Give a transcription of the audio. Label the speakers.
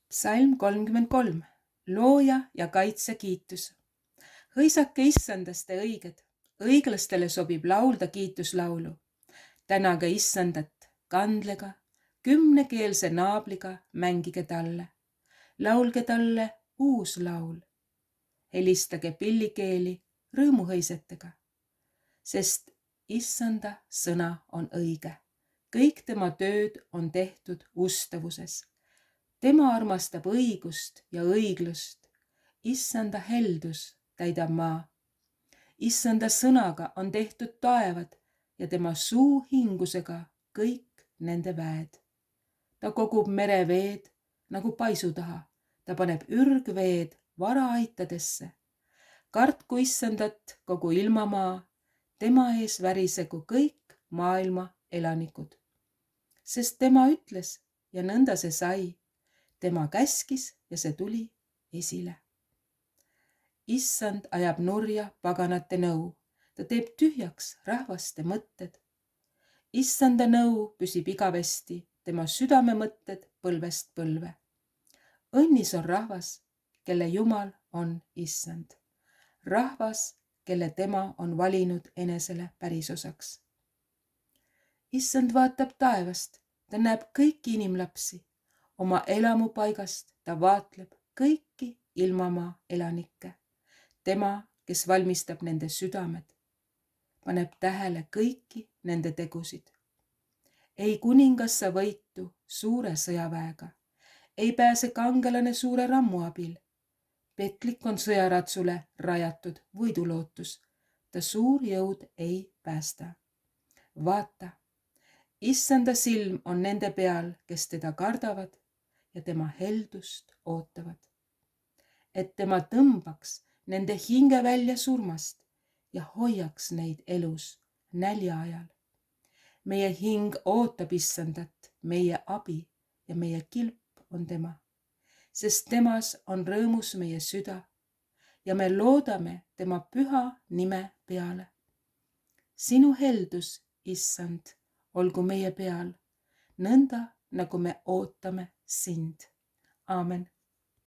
Speaker 1: Psalm 33. Looja ja kaitse kiitus. Hõisake issandast te õiged, õiglastele sobib laulda kiituslaulu. Tänage issandat kandlega, 10-keelse naabliga mängige talle. Laulge talle uus laul. Helistage pillikeeli rõõmuhõisetega, sest issanda sõna on õige. Kõik tema tööd on tehtud ustavuses. Tema armastab õigust ja õiglust. Issanda heldus täidab maa. Issanda sõnaga on tehtud taevad ja tema suu hingusega kõik nende väed. Ta kogub mereveed nagu paisu taha. Ta paneb ürgveed varaaitadesse. Kartku issandat kogu ilmamaa. Tema ees värisegu kõik maailma elanikud. Sest tema ütles ja nõnda see sai. Tema käskis ja see tuli esile. Issand ajab nurja paganate nõu. Ta teeb tühjaks rahvaste mõtted. Issanda nõu püsib igavesti, tema südame mõtted põlvest põlve. Õnnis on rahvas, kelle Jumal on issand. Rahvas, kelle tema on valinud enesele pärisosaks. Issand vaatab taevast, ta näeb kõiki inimlapsi. Oma elamupaigast ta vaatleb kõiki ilmamaa elanikke. Tema, kes valmistab nende südamed, paneb tähele kõiki nende tegusid. Ei kuningas sa võitu suure sõjaväega. Ei pääse kangelane suure rammu abil. Petlik on sõjaratsule rajatud võidulootus. Ta suur jõud ei päästa. Vaata, issanda silm on nende peal, kes teda kardavad ja tema heldust ootavad. Et tema tõmbaks nende hinge välja surmast ja hoiaks neid elus nälja ajal. Meie hing ootab issandat, meie abi ja meie kilp on tema, sest temas on rõõmus meie süda ja me loodame tema püha nime peale. Sinu heldus, issand, olgu meie peal, nõnda nagu me ootame sind. Aamen.